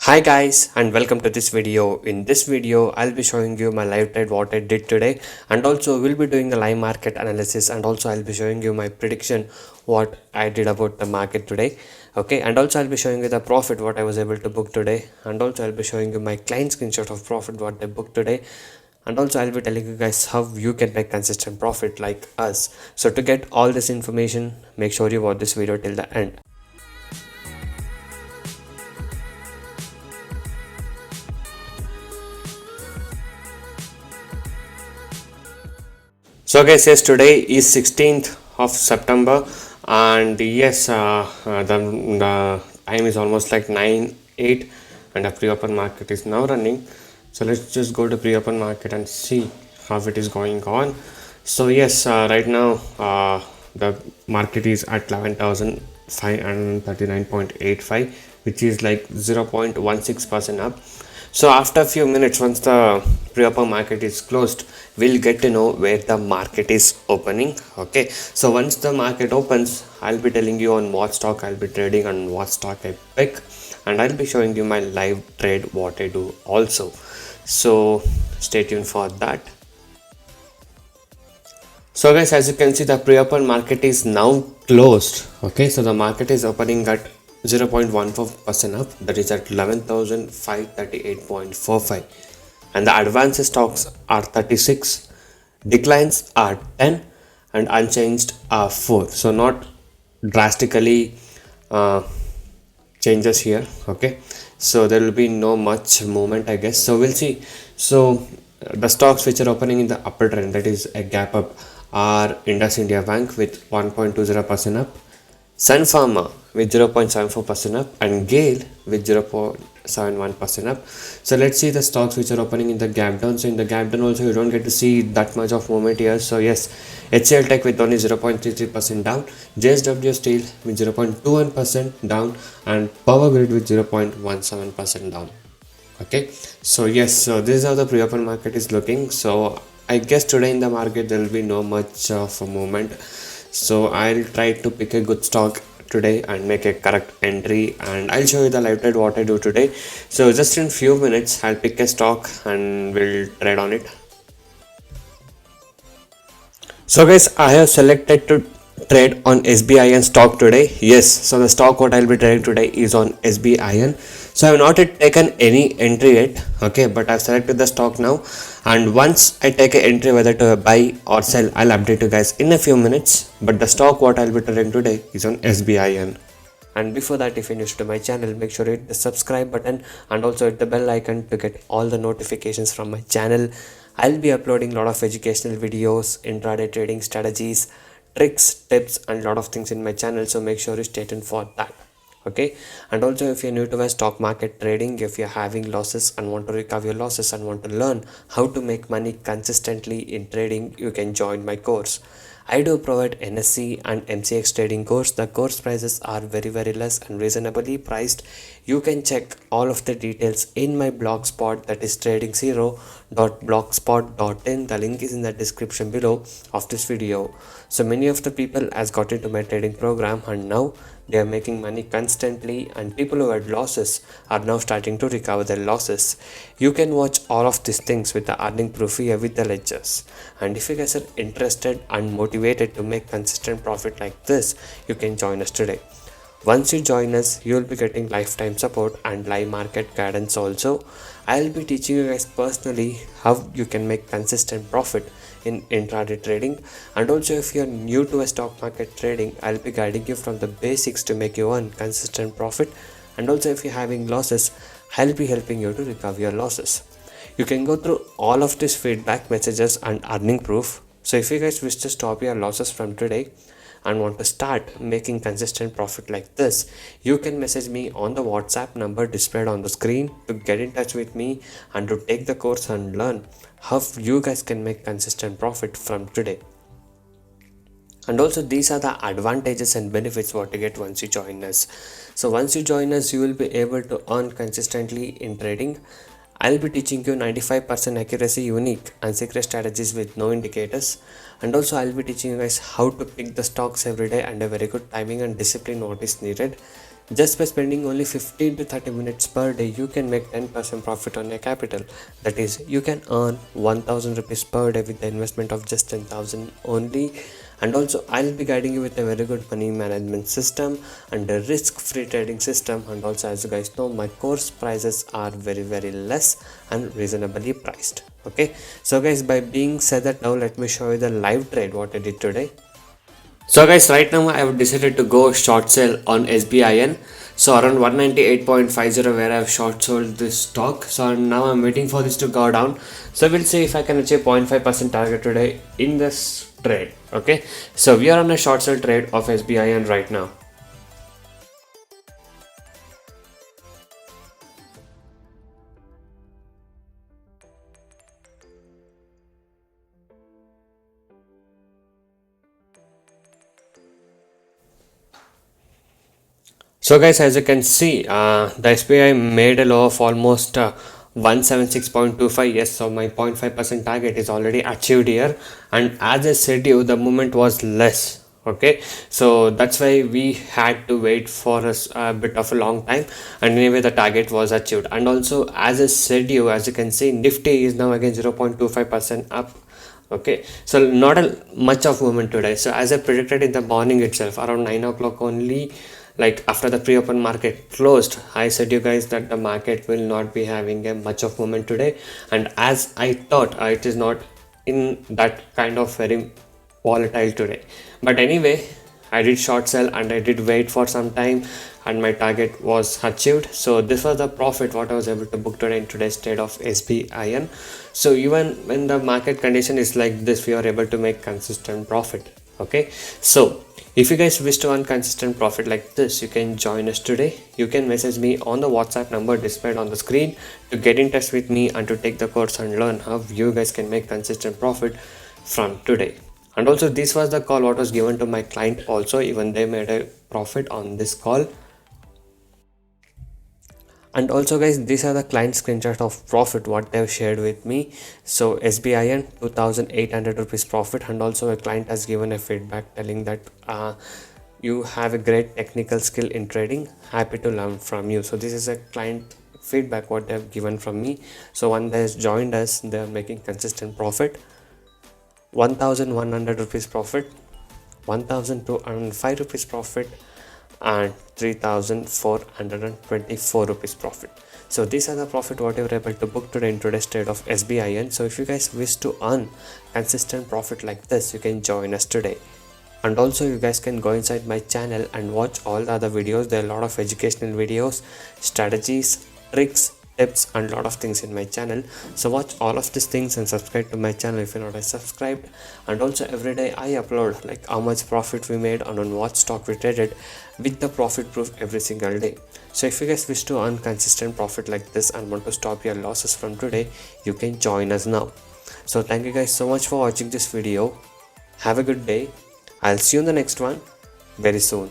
Hi guys and welcome to this video. In this video I'll be showing you my live trade what I did today, and also we'll be doing the live market analysis, and also I'll be showing you my prediction what I did about the market today. Okay, and also I'll be showing you the profit what I was able to book today, and also I'll be showing you my client screenshot of profit what I booked today, and also I'll be telling you guys how you can make consistent profit like us. So to get all this information, make sure you watch this video till the end. So guys, yes, today is 16th of September, and yes, the time is almost like 9:08, and the pre-open market is now running. So let's just go to pre-open market and see how it is going on. So yes, right now the market is at 11,539.85, which is like 0.16% up. So after a few minutes, once the pre-open market is closed, we'll get to know where the market is opening. Okay, so once the market opens, I'll be telling you on what stock I'll be trading and what stock I pick, and I'll be showing you my live trade what I do also. So stay tuned for that. So guys, as you can see, the pre-open market is now closed. Okay, so the market is opening at 0.14% up, that is at 11,538.45, and the advanced stocks are 36, declines are 10, and unchanged are 4. So not drastically changes here. Okay, so there will be no much movement, I guess. So we'll see. So the stocks which are opening in the upper trend, that is a gap up, are Indus India Bank with 1.20% up, Sun Pharma with 0.74% up, and Gale with 0.71% up. So let's see the stocks which are opening in the gap down. So in the gap down also you don't get to see that much of movement here. So yes, HCL Tech with only 0.33% down, JSW Steel with 0.21% down, and Power Grid with 0.17% down. Okay, so yes, so this is how the pre-open market is looking. So I guess today in the market there will be no much of a movement, so I'll try to pick a good stock today and make a correct entry, and I'll show you the live trade what I do today. So just in few minutes I'll pick a stock and we'll trade on it. So guys, I have selected to trade on SBIN stock today. Yes, so the stock what I'll be trading today is on SBIN. So I have not yet taken any entry yet. Okay, but I've selected the stock now, and once I take an entry whether to buy or sell, I'll update you guys in a few minutes. But the stock what I'll be trading today is on SBIN. And before that, if you're new to my channel, make sure you hit the subscribe button and also hit the bell icon to get all the notifications from my channel. I'll be uploading a lot of educational videos, intraday trading strategies, tricks, tips, and a lot of things in my channel, so make sure you stay tuned for that. Okay, and also if you're new to my stock market trading, if you're having losses and want to recover your losses and want to learn how to make money consistently in trading, you can join my course. I do provide NSE and MCX trading course. The course prices are very less and reasonably priced. You can check all of the details in my blogspot, that is tradingzero.blogspot.in. The link is in the description below of this video. So many of the people has got into my trading program, and now they are making money constantly, and people who had losses are now starting to recover their losses. You can watch all of these things with the earning proof here with the ledgers. And if you guys are interested and motivated to make consistent profit like this, you can join us today. Once you join us, you will be getting lifetime support and live market guidance also. I will be teaching you guys personally how you can make consistent profit in intraday trading, and also if you are new to a stock market trading, I'll be guiding you from the basics to make you earn consistent profit, and also if you're having losses, I'll be helping you to recover your losses. You can go through all of these feedback messages and earning proof. So if you guys wish to stop your losses from today and want to start making consistent profit like this, you can message me on the WhatsApp number displayed on the screen to get in touch with me and to take the course and learn how you guys can make consistent profit from today. And also these are the advantages and benefits what you get once you join us. So once you join us, you will be able to earn consistently in trading. I'll be teaching you 95% accuracy unique and secret strategies with no indicators, and also I'll be teaching you guys how to pick the stocks every day and a very good timing and discipline what is needed. Just by spending only 15 to 30 minutes per day, you can make 10% profit on your capital. That is, you can earn 1000 rupees per day with the investment of just 10,000 only. And also, I'll be guiding you with a very good money management system and a risk-free trading system. And also, as you guys know, my course prices are very less and reasonably priced. Okay, so guys, by being said that, now let me show you the live trade what I did today. So guys, right now I have decided to go short sell on SBIN. So around 198.50 where I have short sold this stock. So now I'm waiting for this to go down. So we'll see if I can achieve 0.5% target today in this trade. Okay, so we are on a short sell trade of SBIN right now. So guys, as you can see, the SBI made a low of almost 176.25. Yes, so my 0.5% target is already achieved here, and as I said you, the movement was less. Okay, so that's why we had to wait for a bit of a long time, and anyway the target was achieved. And also, as I said you, as you can see, Nifty is now again 0.25% up. Okay, so not a much of movement today. So as I predicted in the morning itself, around 9 o'clock only, like after the pre-open market closed, I said you guys that the market will not be having a much of movement today, and as I thought, it is not in that kind of very volatile today. But anyway, I did short sell and I did wait for some time, and my target was achieved. So this was the profit what I was able to book today in today's trade of SBIN. So even when the market condition is like this, we are able to make consistent profit. Okay, so if you guys wish to earn consistent profit like this, you can join us today. You can message me on the WhatsApp number displayed on the screen to get in touch with me and to take the course and learn how you guys can make consistent profit from today. And also, this was the call what was given to my client also, even they made a profit on this call. And also guys, these are the client screenshots of profit what they've shared with me. So SBIN 2800 rupees profit, and also a client has given a feedback telling that you have a great technical skill in trading, happy to learn from you. So this is a client feedback what they have given from me. So one that has joined us, they are making consistent profit, 1100 rupees profit, 1205 rupees profit, and 3424 rupees profit. So these are the profit what you were able to book today in today's trade of SBIN. So if you guys wish to earn consistent profit like this, you can join us today. And also you guys can go inside my channel and watch all the other videos. There are a lot of educational videos, strategies, tricks, tips, and a lot of things in my channel. So watch all of these things and subscribe to my channel if you're not subscribed. And also every day I upload like how much profit we made and on what stock we traded with the profit proof every single day. So if you guys wish to earn consistent profit like this and want to stop your losses from today, you can join us now. So thank you guys so much for watching this video. Have a good day. I'll see you in the next one very soon.